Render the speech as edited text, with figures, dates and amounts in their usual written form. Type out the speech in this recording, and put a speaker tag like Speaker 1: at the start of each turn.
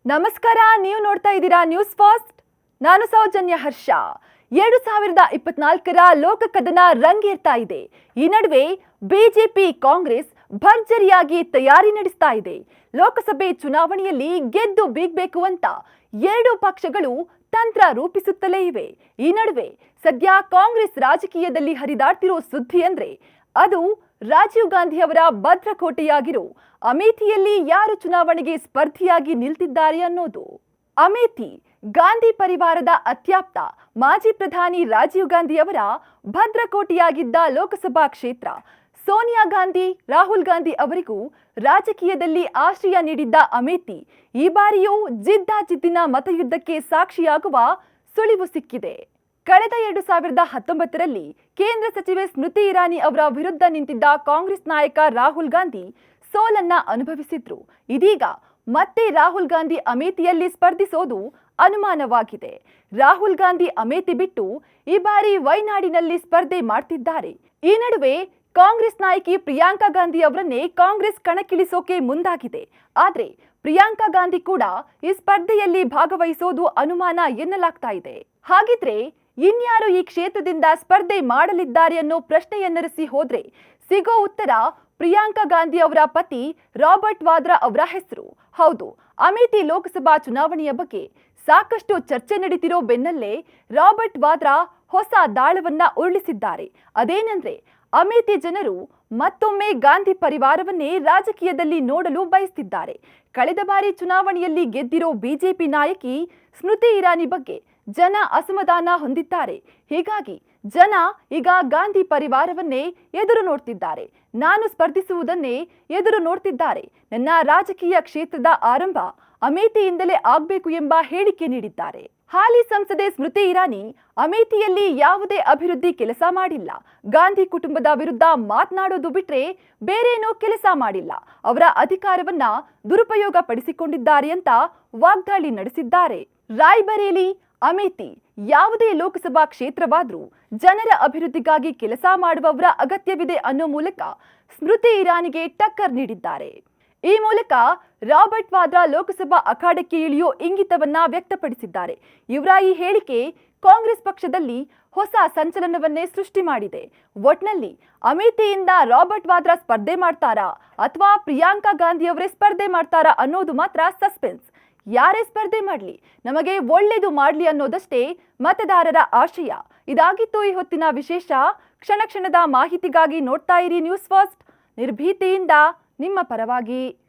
Speaker 1: ನಮಸ್ಕಾರ, ನೀವು ನೋಡ್ತಾ ಇದ್ದೀರಾ ನ್ಯೂಸ್ ಫಸ್ಟ್. ನಾನು ಸೌಜನ್ಯ ಹರ್ಷ. 2024ರ ಲೋಕ ಕದನ ರಂಗೇರ್ತಾ ಇದೆ. ಈ ನಡುವೆ ಬಿಜೆಪಿ ಕಾಂಗ್ರೆಸ್ ಭರ್ಜರಿಯಾಗಿ ತಯಾರಿ ನಡೆಸ್ತಾ ಇದೆ. ಲೋಕಸಭೆ ಚುನಾವಣೆಯಲ್ಲಿ ಗೆದ್ದು ಬೀಗಬೇಕು ಅಂತ ಎರಡು ಪಕ್ಷಗಳು ತಂತ್ರ ರೂಪಿಸುತ್ತಲೇ ಇವೆ. ಈ ನಡುವೆ ಸದ್ಯ ಕಾಂಗ್ರೆಸ್ ರಾಜಕೀಯದಲ್ಲಿ ಹರಿದಾಡ್ತಿರೋ ಸುದ್ದಿ ಅಂದ್ರೆ ಅದು ರಾಜೀವ್ ಗಾಂಧಿ ಅವರ ಭದ್ರಕೋಟೆಯಾಗಿರೋ ಅಮೇಥಿಯಲ್ಲಿ ಯಾರು ಚುನಾವಣೆಗೆ ಸ್ಪರ್ಧಿಯಾಗಿ ನಿಲ್ತಿದ್ದಾರೆ ಅನ್ನೋದು. ಅಮೇಥಿ ಗಾಂಧಿ ಪರಿವಾರದ ಅತ್ಯಾಪ್ತ ಮಾಜಿ ಪ್ರಧಾನಿ ರಾಜೀವ್ ಗಾಂಧಿ ಅವರ ಭದ್ರಕೋಟೆಯಾಗಿದ್ದ ಲೋಕಸಭಾ ಕ್ಷೇತ್ರ. ಸೋನಿಯಾ ಗಾಂಧಿ, ರಾಹುಲ್ ಗಾಂಧಿ ಅವರಿಗೂ ರಾಜಕೀಯದಲ್ಲಿ ಆಶ್ರಯ ನೀಡಿದ್ದ ಅಮೇಥಿ ಈ ಬಾರಿಯೂ ಜಿದ್ದಾಜಿದ್ದಿನ ಮತಯುದ್ಧಕ್ಕೆ ಸಾಕ್ಷಿಯಾಗುವ ಸುಳಿವು ಸಿಕ್ಕಿದೆ. ಕಳೆದ 2019ರಲ್ಲಿ ಕೇಂದ್ರ ಸಚಿವೆ ಸ್ಮೃತಿ ಇರಾನಿ ಅವರ ವಿರುದ್ಧ ನಿಂತಿದ್ದ ಕಾಂಗ್ರೆಸ್ ನಾಯಕ ರಾಹುಲ್ ಗಾಂಧಿ ಸೋಲನ್ನ ಅನುಭವಿಸಿದ್ರು. ಇದೀಗ ಮತ್ತೆ ರಾಹುಲ್ ಗಾಂಧಿ ಅಮೇಥಿಯಲ್ಲಿ ಸ್ಪರ್ಧಿಸೋದು ಅನುಮಾನವಾಗಿದೆ. ರಾಹುಲ್ ಗಾಂಧಿ ಅಮೇಥಿ ಬಿಟ್ಟು ಈ ಬಾರಿ ವಯನಾಡಿನಲ್ಲಿ ಸ್ಪರ್ಧೆ ಮಾಡ್ತಿದ್ದಾರೆ. ಈ ನಡುವೆ ಕಾಂಗ್ರೆಸ್ ನಾಯಕಿ ಪ್ರಿಯಾಂಕಾ ಗಾಂಧಿ ಅವರನ್ನೇ ಕಾಂಗ್ರೆಸ್ ಕಣಕ್ಕಿಳಿಸೋಕೆ ಮುಂದಾಗಿದೆ. ಆದ್ರೆ ಪ್ರಿಯಾಂಕಾ ಗಾಂಧಿ ಕೂಡ ಈ ಸ್ಪರ್ಧೆಯಲ್ಲಿ ಭಾಗವಹಿಸೋದು ಅನುಮಾನ ಎನ್ನಲಾಗ್ತಾ ಇದೆ. ಹಾಗಿದ್ರೆ ಇನ್ಯಾರು ಈ ಕ್ಷೇತ್ರದಿಂದ ಸ್ಪರ್ಧೆ ಮಾಡಲಿದ್ದಾರೆ ಅನ್ನೋ ಪ್ರಶ್ನೆಯನ್ನರಿಸಿ ಹೋದ್ರೆ ಸಿಗೋ ಉತ್ತರ ಪ್ರಿಯಾಂಕಾ ಗಾಂಧಿ ಅವರ ಪತಿ ರಾಬರ್ಟ್ ವಾದ್ರಾ ಅವರ ಹೆಸರು. ಹೌದು, ಅಮೇಥಿ ಲೋಕಸಭಾ ಚುನಾವಣೆಯ ಬಗ್ಗೆ ಸಾಕಷ್ಟು ಚರ್ಚೆ ನಡೀತಿರೋ ಬೆನ್ನಲ್ಲೇ ರಾಬರ್ಟ್ ವಾದ್ರಾ ಹೊಸ ದಾಳವನ್ನ ಉರುಳಿಸಿದ್ದಾರೆ. ಅದೇನೆಂದ್ರೆ ಅಮೇಥಿ ಜನರು ಮತ್ತೊಮ್ಮೆ ಗಾಂಧಿ ಪರಿವಾರವನ್ನೇ ರಾಜಕೀಯದಲ್ಲಿ ನೋಡಲು ಬಯಸ್ತಿದ್ದಾರೆ. ಕಳೆದ ಬಾರಿ ಚುನಾವಣೆಯಲ್ಲಿ ಗೆದ್ದಿರೋ ಬಿಜೆಪಿ ನಾಯಕಿ ಸ್ಮೃತಿ ಇರಾನಿ ಬಗ್ಗೆ ಜನ ಅಸಮಾಧಾನ ಹೊಂದಿದ್ದಾರೆ. ಹೀಗಾಗಿ ಜನ ಈಗ ಗಾಂಧಿ ಪರಿವಾರವನ್ನೇ ಎದುರು ನೋಡ್ತಿದ್ದಾರೆ. ನಾನು ಸ್ಪರ್ಧಿಸುವುದನ್ನೇ ಎದುರು ನೋಡ್ತಿದ್ದಾರೆ. ನನ್ನ ರಾಜಕೀಯ ಕ್ಷೇತ್ರದ ಆರಂಭ ಅಮೇಥಿಯಿಂದಲೇ ಆಗಬೇಕು ಎಂಬ ಹೇಳಿಕೆ ನೀಡಿದ್ದಾರೆ. ಹಾಲಿ ಸಂಸದೆ ಸ್ಮೃತಿ ಇರಾನಿ ಅಮೇಥಿಯಲ್ಲಿ ಯಾವುದೇ ಅಭಿವೃದ್ಧಿ ಕೆಲಸ ಮಾಡಿಲ್ಲ, ಗಾಂಧಿ ಕುಟುಂಬದ ವಿರುದ್ಧ ಮಾತನಾಡೋದು ಬಿಟ್ರೆ ಬೇರೇನೋ ಕೆಲಸ ಮಾಡಿಲ್ಲ, ಅವರ ಅಧಿಕಾರವನ್ನ ದುರುಪಯೋಗ ಪಡಿಸಿಕೊಂಡಿದ್ದಾರೆ ಅಂತ ವಾಗ್ದಾಳಿ ನಡೆಸಿದ್ದಾರೆ. ರಾಯ್ಬರೇಲಿ, ಅಮೇಥಿ ಯಾವುದೇ ಲೋಕಸಭಾ ಕ್ಷೇತ್ರವಾದ್ರೂ ಜನರ ಅಭಿವೃದ್ಧಿಗಾಗಿ ಕೆಲಸ ಮಾಡುವವರ ಅಗತ್ಯವಿದೆ ಅನ್ನೋ ಮೂಲಕ ಸ್ಮೃತಿ ಇರಾನಿಗೆ ಟಕ್ಕರ್ ನೀಡಿದ್ದಾರೆ. ಈ ಮೂಲಕ ರಾಬರ್ಟ್ ವಾದ್ರಾ ಲೋಕಸಭಾ ಅಖಾಡಕ್ಕೆ ಇಳಿಯೋ ಇಂಗಿತವನ್ನ ವ್ಯಕ್ತಪಡಿಸಿದ್ದಾರೆ. ಇವರ ಈ ಹೇಳಿಕೆ ಕಾಂಗ್ರೆಸ್ ಪಕ್ಷದಲ್ಲಿ ಹೊಸ ಸಂಚಲನವನ್ನೇ ಸೃಷ್ಟಿ ಮಾಡಿದೆ. ಒಟ್ನಲ್ಲಿ ಅಮೇಥಿಯಿಂದ ರಾಬರ್ಟ್ ವಾದ್ರಾ ಸ್ಪರ್ಧೆ ಮಾಡ್ತಾರಾ ಅಥವಾ ಪ್ರಿಯಾಂಕಾ ಗಾಂಧಿ ಅವರೇ ಸ್ಪರ್ಧೆ ಮಾಡ್ತಾರಾ ಅನ್ನೋದು ಮಾತ್ರ ಸಸ್ಪೆನ್ಸ್. ಯಾರೇ ಸ್ಪರ್ಧೆ ಮಾಡಲಿ, ನಮಗೆ ಒಳ್ಳೇದು ಮಾಡಲಿ ಅನ್ನೋದಷ್ಟೇ ಮತದಾರರ ಆಶಯ. ಇದಾಗಿತ್ತು ಈ ಹೊತ್ತಿನ ವಿಶೇಷ. ಕ್ಷಣ ಕ್ಷಣದ ಮಾಹಿತಿಗಾಗಿ ನೋಡ್ತಾ ಇರಿ ನ್ಯೂಸ್ ಫಸ್ಟ್, ನಿರ್ಭೀತಿಯಿಂದ ನಿಮ್ಮ ಪರವಾಗಿ.